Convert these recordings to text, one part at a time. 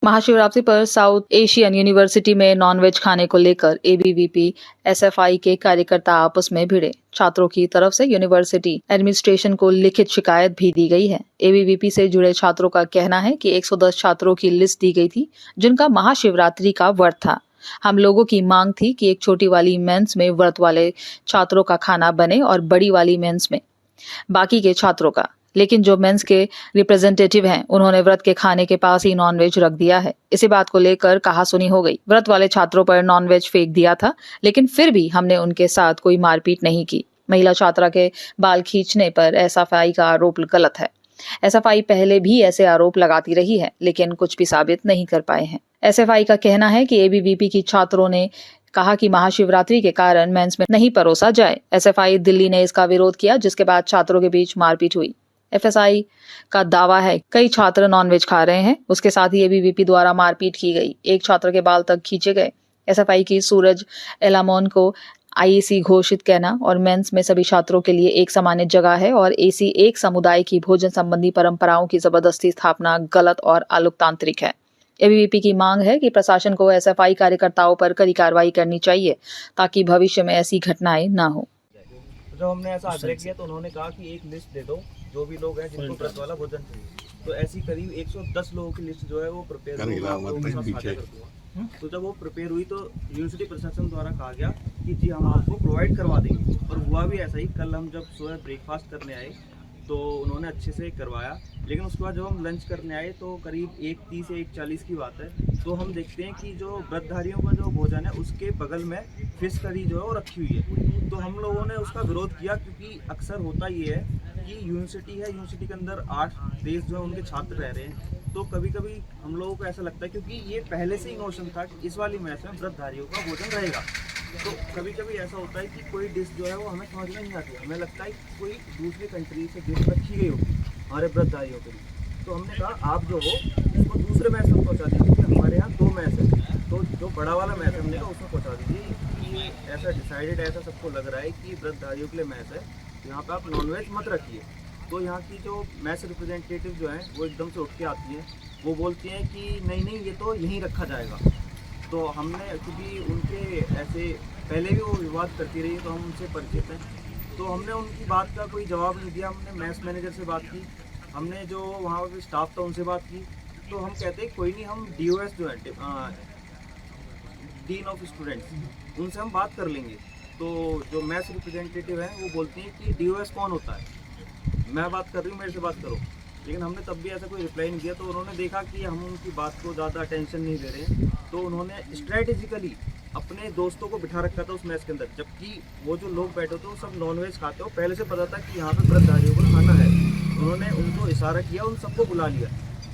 महाशिवरात्रि पर south Asian university में nonveg खाने को लेकर एबीवीपी एसएफआई के कार्यकर्ता आपस में भिड़े। छात्रों की तरफ से यूनिवर्सिटी एडमिनिस्ट्रेशन को लिखित शिकायत भी दी गई है। एबीवीपी से जुड़े छात्रों का कहना है कि 110 छात्रों की लिस्ट दी गई थी जिनका महाशिवरात्रि का व्रत था। हम लोगों की मांग थी कि एक छोटी वाली मेंस में व्रत वाले छात्रों का खाना बने और बड़ी वाली मेंस में बाकी के छात्रों का, लेकिन जो मेंस के रिप्रेजेंटेटिव हैं उन्होंने व्रत के खाने के पास ही नॉनवेज रख दिया है। इसी बात को लेकर कहासुनी हो गई। व्रत वाले छात्रों पर नॉनवेज फेंक दिया था, लेकिन फिर भी हमने उनके साथ कोई मारपीट नहीं की। महिला छात्रा के बाल खींचने पर एसएफआई का आरोप गलत है। एसएफआई पहले भी ऐसे आरोप लगाती रही है, लेकिन कुछ भी साबित नहीं कर पाए हैं। एसएफआई का कहना है कि एबीवीपी की छात्रों ने कहा कि महाशिवरात्रि के कारण मेंस में नहीं परोसा जाए। एसएफआई दिल्ली ने इसका विरोध किया, जिसके बाद छात्रों के बीच मारपीट हुई। एफएसआई का दावा है कई छात्र नॉनवेज खा रहे हैं। उसके साथ ही एबीवीपी द्वारा मारपीट की गई। एक छात्र के बाल तक खींचे गए। एसएफआई की सूरज एलामोन को आईएसी घोषित कहना और मेंस में सभी छात्रों के लिए एक सामान्य जगह है और एसी एक समुदाय की भोजन संबंधी परंपराओं की जबरदस्ती स्थापना गलत और अलोकतांत्रिक है। एबीवीपी की मांग है कि प्रशासन को एसएफआई कार्यकर्ताओं पर कड़ी कार्रवाई करनी चाहिए ताकि भविष्य में ऐसी घटनाएं न हो। जब हमने ऐसा आग्रह किया तो उन्होंने कहा कि एक लिस्ट दे दो जो भी लोग हैं जिनको व्रत वाला भोजन चाहिए। तो ऐसी करीब 110 लोगों की लिस्ट जो है वो प्रिपेयर हुई। तो जब वो प्रिपेयर हुई तो यूनिवर्सिटी प्रशासन द्वारा कहा गया कि जी हम आपको प्रोवाइड करवा देंगे, और हुआ भी ऐसा ही। कल हम जब सुबह ब्रेकफास्ट करने आए तो उन्होंने अच्छे से करवाया, लेकिन उसके बाद जब हम लंच करने आए तो करीब 1:30 से 1:40 की बात है, तो हम देखते हैं कि जो व्रतधारियों का जो भोजन है उसके बगल में फिश करी जो है वो रखी हुई है। तो हम लोगों ने उसका विरोध किया, क्योंकि अक्सर होता ये है कि यूनिवर्सिटी है, यूनिवर्सिटी के अंदर 8 देश जो है उनके छात्र रह रहे हैं। तो कभी कभी हम लोगों को ऐसा लगता है, क्योंकि ये पहले से ही नोशन था कि इस वाली मैच में व्रतधारियों का भोजन रहेगा। तो कभी कभी ऐसा होता है कि कोई डिश जो है वो हमें समझ में नहीं आती। हमें लगता है कि कोई दूसरी कंट्री से डिश रखी गई होगी हमारे व्रतधारियों के लिए। तो हमने कहा आप जो हो इसको दूसरे मैच में पहुंचा दीजिए, क्योंकि हमारे यहाँ 2 मैच है, तो जो बड़ा वाला मैच हमने कहा उसमें पहुंचा दीजिए। ये ऐसा डिसाइडेड, ऐसा सबको लग रहा है कि व्रतधारियों के लिए मैच है, यहाँ पर आप नॉनवेज मत रखिए। तो यहाँ की जो मैच रिप्रेजेंटेटिव जो है वो एकदम से उठ के आती है, वो बोलती हैं कि नहीं नहीं ये तो यहीं रखा जाएगा। तो हमने, क्योंकि उनके ऐसे पहले भी वो विवाद करती रही है तो हम उनसे परिचित हैं, तो हमने उनकी बात का कोई जवाब नहीं दिया। हमने मैथ्स मैनेजर से बात की, हमने जो वहाँ पर स्टाफ था उनसे बात की, तो हम कहते हैं कोई नहीं, हम DOS जो है डीन ऑफ स्टूडेंट्स, उनसे हम बात कर लेंगे। तो जो मैथ्स रिप्रेजेंटेटिव हैं वो बोलती हैं कि DOS कौन होता है, मैं बात कर रही हूँ, मेरे से बात करो। लेकिन हमने तब भी ऐसा कोई रिप्लाई नहीं दिया। तो उन्होंने देखा कि हम उनकी बात को ज़्यादा अटेंशन नहीं दे रहे हैं, तो उन्होंने स्ट्रेटेजिकली अपने दोस्तों को बिठा रखा था उस मैच के अंदर, जबकि वो जो लोग बैठे थे वो सब नॉनवेज खाते हो, पहले से पता था कि यहाँ पे व्रतधारियों को खाना है। उन्होंने उनको इशारा किया, उन सबको बुला लिया।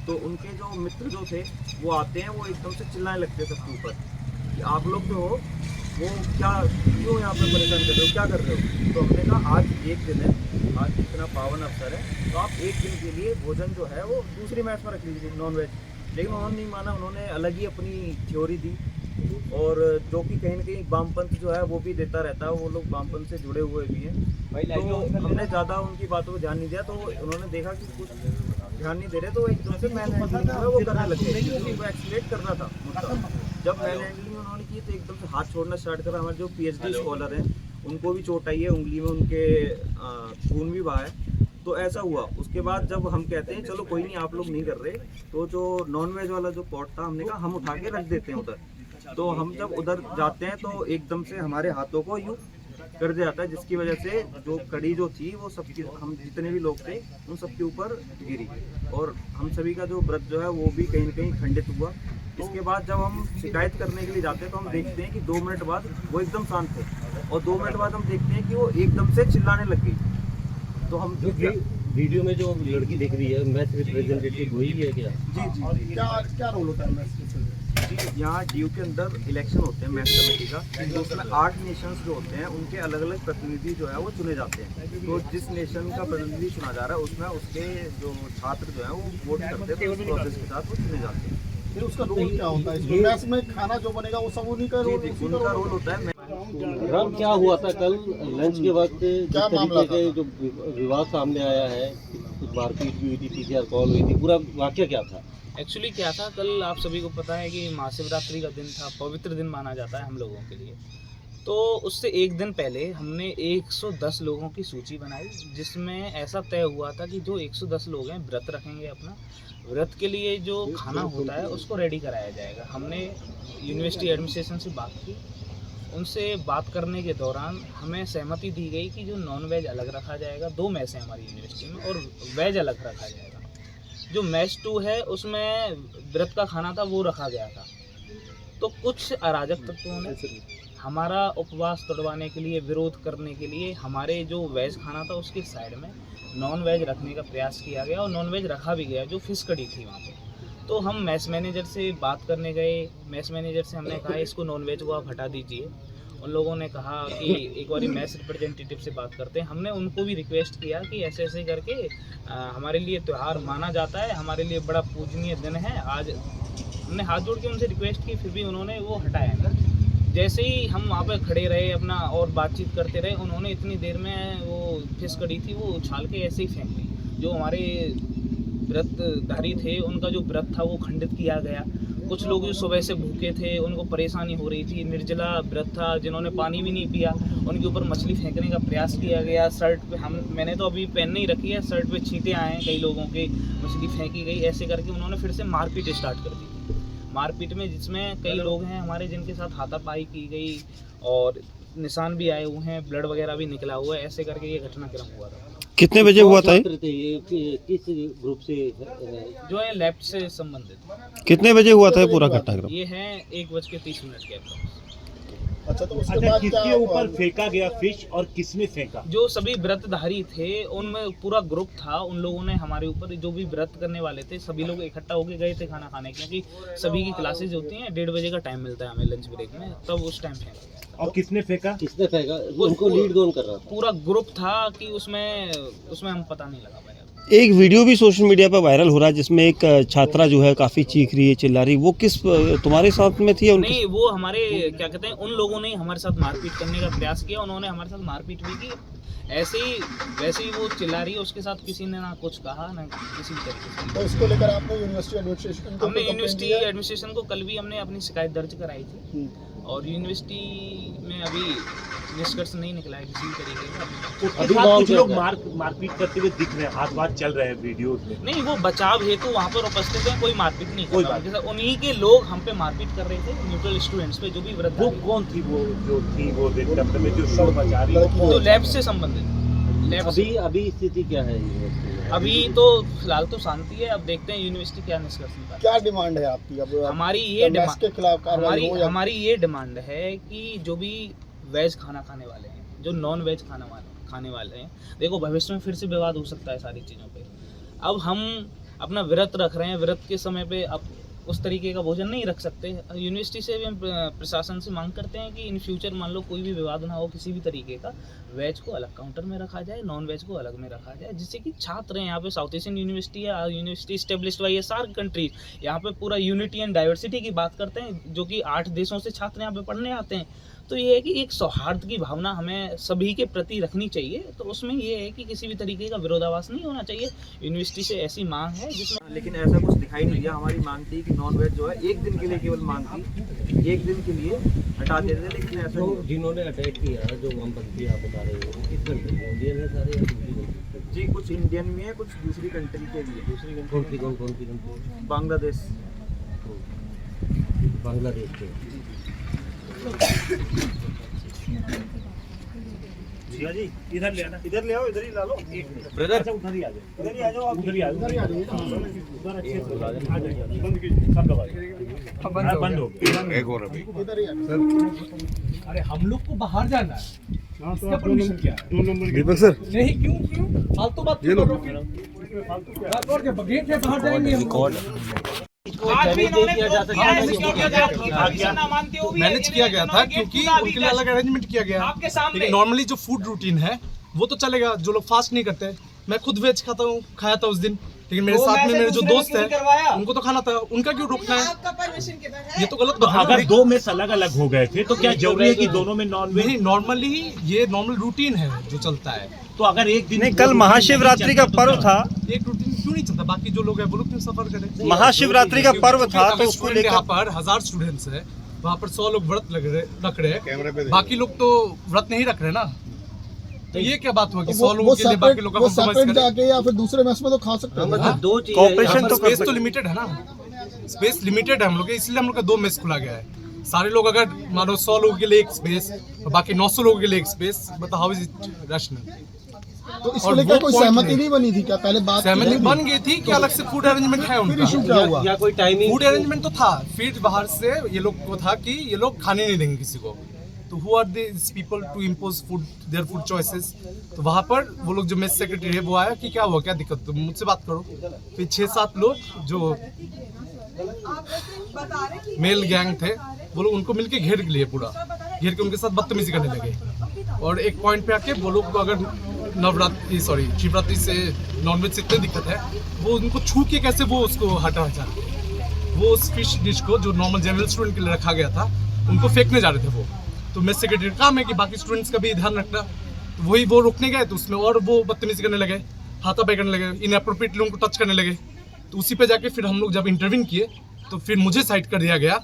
तो उनके जो मित्र जो थे वो आते हैं, वो एकदम से चिल्लाने लगते सबके ऊपर कि आप लोग जो हो वो क्या, क्यों यहाँ पर परेशान कर रहे हो, क्या कर रहे हो। तो हमने कहा आज एक दिन है, आज इतना पावन अवसर है, तो आप एक दिन के लिए भोजन जो है वो दूसरी मैच में रख लीजिए नॉनवेज। लेकिन उन्होंने नहीं माना, उन्होंने अलग ही अपनी थ्योरी दी, और जो कि कहीं ना कहीं वामपंथ जो है वो भी देता रहता है, वो लोग वामपंथ से जुड़े हुए भी हैं। तो हमने ज़्यादा उनकी बातों को ध्यान नहीं दिया। तो उन्होंने देखा कि कुछ ध्यान नहीं दे रहे, तो एकदम से मैन हैंडलिंग जो है वो करने लगे, उनको एक्सप्लेट करना था मुद्दा। जब मैन हैंडलिंग उन्होंने की तो एकदम से हाथ छोड़ना स्टार्ट करा। हमारे जो PhD स्कॉलर हैं उनको भी चोट आई है, उंगली में उनके खून भी बहा है। तो ऐसा हुआ। उसके बाद जब हम कहते हैं चलो कोई नहीं, आप लोग नहीं कर रहे, तो जो नॉनवेज वाला जो पॉट था हमने कहा हम उठा के रख देते हैं उधर। तो हम जब उधर जाते हैं तो एकदम से हमारे हाथों को यूँ कर दिया जाता है, जिसकी वजह से जो कड़ी जो थी वो सबकी, हम जितने भी लोग थे उन सबके ऊपर गिरी, और हम सभी का जो व्रत जो है वो भी कहीं ना कहीं खंडित हुआ। इसके बाद जब हम शिकायत करने के लिए जाते हैं तो हम देखते हैं कि 2 मिनट बाद वो एकदम शांत थे, और 2 मिनट बाद हम देखते हैं कि वो एकदम से चिल्लाने लग गई। तो हम वीडियो में जो लड़की दिख रही है मैच रिप्रेजेंटेटिव वही है क्या? जी जी। क्या रोल होता है मैच जी, यहाँ DU के अंदर इलेक्शन होते हैं मैच कमेटी का, तो उसमें 8 नेशंस जो होते हैं उनके अलग अलग प्रतिनिधि जो है वो चुने जाते हैं। तो जिस नेशन का प्रतिनिधि चुना जा रहा है उसमें उसके जो छात्र जो है वो वोट करते हैं, तो उस प्रोसेस के साथ वो चुने जाते हैं। फिर उसका रोल क्या होता है इसमें? मैच में खाना जो बनेगा वो सब उन्हीं का रोल होता है। राम, क्या हुआ था कल लंच के वक्त? जिस तरीके के जो विवाद सामने आया है, कुछ मारपीट भी हुई थी, PCR कॉल हुई थी, पूरा वाक्य क्या था? एक्चुअली क्या था, कल आप सभी को पता है कि महाशिवरात्रि का दिन था, पवित्र दिन माना जाता है हम लोगों के लिए। तो उससे एक दिन पहले हमने 110 लोगों की सूची बनाई, जिसमें ऐसा तय हुआ था कि जो 110 लोग हैं व्रत रखेंगे, अपना व्रत के लिए जो खाना होता है उसको रेडी कराया जाएगा। हमने यूनिवर्सिटी एडमिनिस्ट्रेशन से बात की, उनसे बात करने के दौरान हमें सहमति दी गई कि जो नॉन वेज अलग रखा जाएगा, 2 मेस हैं हमारी यूनिवर्सिटी में, और वेज अलग रखा जाएगा। जो मैच 2 है उसमें व्रत का खाना था वो रखा गया था। तो कुछ अराजक तत्वों ने हमारा उपवास तोड़वाने के लिए, विरोध करने के लिए हमारे जो वेज खाना था उसके साइड में नॉन वेज रखने का प्रयास किया गया, और नॉन वेज रखा भी गया, जो फिश कड़ी थी वहाँ पे। तो हम मैस मैनेजर से बात करने गए, मैस मैनेजर से हमने कहा इसको नॉन वेज को आप हटा दीजिए। उन लोगों ने कहा कि एक बार मैस रिप्रेजेंटेटिव से बात करते हैं। हमने उनको भी रिक्वेस्ट किया कि ऐसे ऐसे करके हमारे लिए त्यौहार माना जाता है, हमारे लिए बड़ा पूजनीय दिन है आज। हमने हाथ जोड़ के उनसे रिक्वेस्ट की, फिर भी उन्होंने वो हटाया। जैसे ही हम वहाँ पर खड़े रहे अपना और बातचीत करते रहे, उन्होंने इतनी देर में वो फिश कड़ी थी वो उछाल के ऐसे ही फेंक दी। जो हमारे व्रतधारी थे उनका जो व्रत था वो खंडित किया गया। कुछ लोग जो सुबह से भूखे थे उनको परेशानी हो रही थी, निर्जला व्रत था, जिन्होंने पानी भी नहीं पिया, उनके ऊपर मछली फेंकने का प्रयास किया गया। शर्ट पे मैंने तो अभी पहन नहीं रखी है, शर्ट पे छींटे आए हैं कई लोगों के, मछली फेंकी गई। ऐसे करके उन्होंने फिर से मारपीट स्टार्ट कर दी। मारपीट में जिसमें कई लोग हैं हमारे जिनके साथ हाथापाई की गई और निशान भी आए हुए हैं, ब्लड वगैरह भी निकला हुआ है। ऐसे करके ये घटनाक्रम हुआ था। कितने बजे हुआ था ये? किस ग्रुप से जो है लेफ्ट से संबंधित। कितने बजे हुआ था पूरा घटनाक्रम? ये है 1:30 के अप्रॉक्स। अच्छा, तो उसके बाद किसके ऊपर फेंका गया फिश और किसने फेंका? जो सभी व्रतधारी थे उनमें पूरा ग्रुप था, उन लोगों ने हमारे ऊपर, जो भी व्रत करने वाले थे सभी लोग इकट्ठा होके गए थे खाना खाने, क्योंकि सभी की क्लासेज होती हैं, 1:30 बजे का टाइम मिलता है हमें लंच ब्रेक में, तब उस टाइम फेंका। और किसने फेंका? उनको लीड कौन कर रहा था? पूरा ग्रुप था कि उसमें हम पता नहीं लगा पाया। एक वीडियो भी सोशल मीडिया पर वायरल हो रहा है जिसमें एक छात्रा जो है काफी चीख रही है, चिल्ला रही है, वो किस तुम्हारे साथ में थी? नहीं, वो हमारे क्या कहते हैं, उन लोगों ने हमारे साथ मारपीट करने का प्रयास किया, उन्होंने हमारे साथ मारपीट भी की। ऐसे ही वैसे ही वो चिल्ला रही है, उसके साथ किसी ने ना कुछ कहा ना किसी तरीके से। तो इसको लेकर आपने यूनिवर्सिटी एडमिनिस्ट्रेशन को हमने complaint यूनिवर्सिटी किया? एडमिनिस्ट्रेशन को कल भी हमने अपनी शिकायत दर्ज कराई थी, और यूनिवर्सिटी में अभी निष्कर्ष नहीं निकला है किसी तरीके का। अभी कुछ लोग मारपीट करते हुए दिख रहे हैं, हाथ बात चल रहे हैं वीडियो में। नहीं, वो बचाव हेतु वहाँ पर उपस्थित है, कोई मारपीट नहीं कोई कर रहा। बात जैसे उन्हीं के लोग हम पे मारपीट कर रहे थे, न्यूट्रल स्टूडेंट्स पे, जो भी व्रत वो कौन थी? वो जो थी वो रेड में जो शोर मचा रही है, जो लैब से संबंधित। लैब से अभी स्थिति क्या है यूनिवर्सिटी में? अभी तो फिलहाल तो शांति है, अब देखते हैं यूनिवर्सिटी क्या निष्कर्ष निकालती है। क्या डिमांड है आपकी? अब हमारी ये मैस के खिलाफ कार्रवाई हो या हमारी ये डिमांड है कि जो भी वेज खाना खाने वाले हैं, जो नॉन वेज खाने वाले हैं, देखो भविष्य में फिर से विवाद हो सकता है सारी चीज़ों पे। अब हम अपना व्रत रख रहे हैं, व्रत के समय पे अब उस तरीके का भोजन नहीं रख सकते। यूनिवर्सिटी से भी हम प्रशासन से मांग करते हैं कि इन फ्यूचर मान लो कोई भी विवाद ना हो किसी भी तरीके का, वेज को अलग काउंटर में रखा जाए, नॉन वेज को अलग में रखा जाए, जिससे कि छात्र हैं यहाँ पे, साउथ एशियन यूनिवर्सिटी है, university established by SAARC countries, यहाँ पे पूरा यूनिटी एंड डाइवर्सिटी की बात करते हैं, जो कि 8 देशों से छात्र यहाँ पे पढ़ने आते हैं। तो ये है कि एक सौहार्द की भावना हमें सभी के प्रति रखनी चाहिए। तो उसमें ये है कि किसी भी तरीके का विरोधाभास नहीं होना चाहिए। यूनिवर्सिटी से ऐसी मांग है जिसमें, लेकिन ऐसा कुछ दिखाई नहीं दिया। हमारी मांग थी कि नॉन वेज जो है एक दिन के लिए केवल मांग थी, एक दिन के लिए हटा देते, लेकिन ऐसा तो नहीं। जिन्होंने अटैक किया, जो वामपंथी आप बता रहे हो, किस कंट्री के इंडियन है सारे या दूसरी कंट्री? जी, कुछ इंडियन में है, कुछ दूसरी कंट्री के भी है। दूसरी कंट्री कौन सी कंट्री? बांग्लादेश। बांग्लादेश के। जी इधर ले आना, इधर ले आओ, इधर ही ला लो ब्रदर। अच्छा उधर ही आ जाओ, इधर ही आ जाओ, आप उधर ही आ जाओ, उधर अच्छे से आ जाइए। बंद कीजिए सब दबाइए, बंद हो गया। एक और अभी इधर ही है। अरे हम लोग को बाहर जाना है, इसका परमिशन क्या है? 2 नंबर दीपक सर, नहीं क्यों फालतू बात क्यों कर रहे हो? गेट से बाहर जाएंगे हम। आज भी इन्होंने मैनेज किया गया था क्योंकि उनके लिए अलग अरेंजमेंट किया गया आपके सामने। लेकिन नॉर्मली जो फूड रूटीन है वो तो चलेगा, जो लोग फास्ट नहीं करते। मैं खुद वेज खाता हूँ, खाया था उस दिन, लेकिन मेरे साथ में मेरे जो दोस्त है उनको तो खाना था, उनका क्यों रोकना है? आपका परमिशन के बगैर ये तो गलत तो बात है। अगर दो मेस अलग अलग हो गए थे तो क्या जरूरी है कि दोनों में नॉन वेज? नहीं, नॉर्मली ये नॉर्मल रूटीन है जो चलता है। तो अगर एक दिन नहीं, कल महाशिवरात्रि का पर्व था, एक रूटीन क्यों नहीं चलता? बाकी जो लोग हैं वो लोग क्यों सफर करें? महाशिवरात्रि का पर्व था तो उसको स्टूडेंट यहाँ लेकर पर 1000 स्टूडेंट्स है, वहाँ पर 100 लोग व्रत रख रहे हैं, बाकी लोग तो व्रत नहीं रख रहे ना। तो ये क्या बात हुआ कि 100 लोगों के लिए बाकी लोग वो compromise सेपरेट करें? जाके या फिर दूसरे मैच में तो खा सकते हैं ना। कॉपरेशन तो स्पेस तो लिमिटेड है ना, स्पेस लिमिटेड है हम लोग के, इसलिए हम लोग का 2 मेस खुला गया है। सारे लोग अगर मानो 100 लोगों के लिए एक स्पेस और बाकी 900 लोगों के लिए एक स्पेस, बताओ हाउ इज इट रैशनल? तो इसको और लेकर वो कोई point सहमति नहीं। नहीं बनी थी क्या? पहले बात सहमति की बन गई थी कि अलग से फूड अरेंजमेंट है फिर उनका। इशू क्या हुआ? फूड अरेंजमेंट तो था, फिर बाहर से ये लोग को था कि ये लोग खाने नहीं देंगे किसी को। तो who are this people to impose food their food choices? तो वहाँ पर वो लोग जो मेस सेक्रेटरी है वो आया कि क्या हुआ, क्या दिक्कत, तो मुझसे बात करो। फिर 6-7 लोग जो बता रहे कि मेल गैंग थे वो लोग उनको मिलके घेर लिए, पूरा घेर के उनके साथ बदतमीजी करने लगे। और एक पॉइंट पे आके वो लोग को अगर शिवरात्रि से नॉनवेज से इतनी दिक्कत है, वो उनको छू के कैसे वो उसको हटा जाए। वो उस फिश डिश को जो नॉर्मल जनरल स्टूडेंट के लिए रखा गया था उनको फेंकने जा रहे थे वो। तो मेस सेक्रेटरी का काम है कि बाकी स्टूडेंट्स का भी ध्यान रखना। तो वही वो रोकने गए तो उसमें और वो बदतमीजी करने लगे, हाथापाई करने लगे, इनअप्रोप्रिएटली उनको टच करने लगे। तो उसी पे जाके फिर हम लोग जब इंटरव्यून किए तो फिर मुझे साइड कर दिया गया।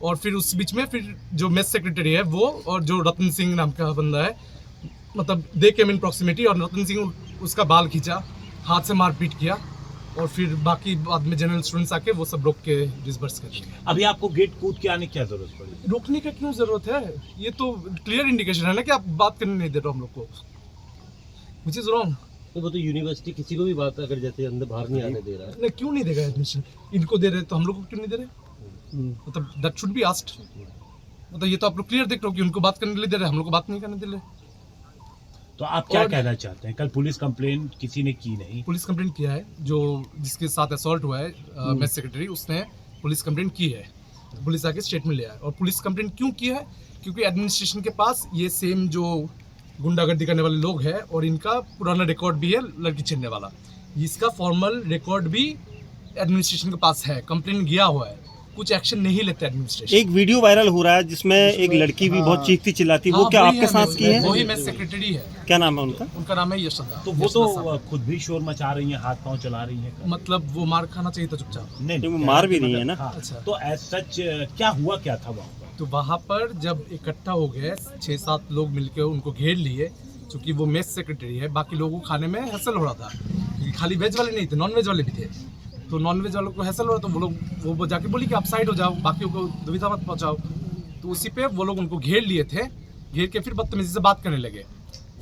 और फिर उस बीच में फिर जो मेस सेक्रेटरी है वो और जो रतन सिंह नाम का बंदा है, मतलब दे केम इन प्रॉक्सिमिटी, और रतन सिंह उसका बाल खींचा, हाथ से मारपीट किया, और फिर बाकी बाद में जनरल स्टूडेंट्स आके वो सब रोक के डिसबर्स कर दिए। अभी आपको गेट कूद के आने की क्या जरूरत पड़ी? रोकने का क्यों जरूरत है? ये तो क्लियर इंडिकेशन है ना कि आप बात करने नहीं दे रहे हो हम लोग को, विच इज रॉन्ग। तो वो तो यूनिवर्सिटी किसी को भी बात अगर जैसे अंदर बाहर नहीं आने दे रहा है। नहीं, क्यों नहीं देगा एडमिशन? इनको दे रहे तो हम लोग को क्यों नहीं दे रहे? मतलब दैट शुड बी आस्क्ड। मतलब ये तो आप लोग क्लियर देख रहे हो कि उनको बात करने के लिए दे रहे, हम लोग को बात नहीं करने दे रहे। तो आप क्या और- कहना चाहते हैं? कल पुलिस कंप्लेंट किसी ने की नहीं? पुलिस कंप्लेंट किया है, जो जिसके साथ असॉल्ट हुआ है मेस सेक्रेटरी, उसने पुलिस कंप्लेंट की है। पुलिस आके स्टेटमेंट लिया है। और पुलिस कंप्लेंट क्यों की है? क्योंकि एडमिनिस्ट्रेशन के पास ये सेम जो गुंडागर्दी करने वाले लोग हैं और इनका पुराना रिकॉर्ड भी है लड़की छीनने वाला, इसका फॉर्मल रिकॉर्ड भी एडमिनिस्ट्रेशन के पास है। कंप्लेंट गया हुआ है, कुछ एक्शन नहीं लेते एडमिनिस्ट्रेशन। एक वीडियो वायरल हो रहा है जिसमें एक लड़की भी बहुत चीखती चिल्लाती, वो हाँ, क्या वही आपके है, साथ की है? वही मेस सेक्रेटरी है। क्या नाम है उनका? उनका नाम है यशोदा। तो वो तो खुद भी शोर मचा रही हैं, हाथ पांव चला रही हैं। मतलब वो मार खाना चाहिए था चुपचाप। नहीं, वो मार भी रही है ना। हाँ, अच्छा। तो एज सच क्या हुआ, क्या था वहाँ पर? तो वहाँ पर जब इकट्ठा हो गए 6-7 लोग मिलकर उनको घेर लिए, क्योंकि वो मेस सेक्रेटरी है, बाकी लोगों को खाने में हैसल हो रहा था, क्योंकि खाली वेज वाले नहीं थे, नॉन वेज वाले भी थे। तो नॉन वेज वालों को हैसल हो रहा, तो वो लोग वो जाके बोली कि आप साइड हो जाओ, बाकियों को दुविधा मत पहुँचाओ। तो उसी पे वो लोग उनको घेर लिए थे, घेर के फिर बदतमीजी से बात करने लगे।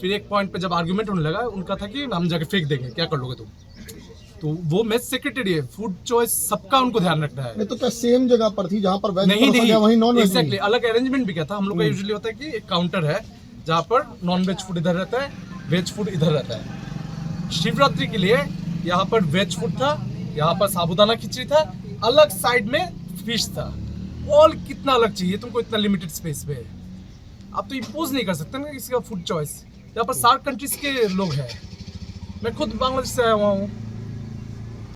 फिर एक पॉइंट पे जब आर्ग्यूमेंट होने लगा, उनका था कि हम जाके फेंक देंगे, क्या कर लोगे तुम? तो वो मेस सेक्रेटरी है, फूड चॉइस सबका उनको ध्यान रखना है। नहीं तो क्या सेम जगह पर थी जहाँ पर वेज नहीं परोसा गया वहीं नॉन वेज एग्जैक्टली अलग अरेंजमेंट भी क्या था। हम लोग का यूजुअली होता है कि एक काउंटर है जहाँ पर नॉन वेज फूड इधर रहता है, वेज फूड इधर रहता है। शिवरात्रि के लिए यहाँ पर वेज फूड था, यहाँ पर साबूदाना खिचड़ी था, अलग साइड में फिश था। ऑल कितना अलग चाहिए तुमको, इतना लिमिटेड स्पेस पे? आप तो इम्पोज नहीं कर सकते ना किसी का फूड चॉइस। यहाँ पर 7 कंट्रीज के लोग हैं, मैं खुद बांग्लादेश से आया हुआ हूँ,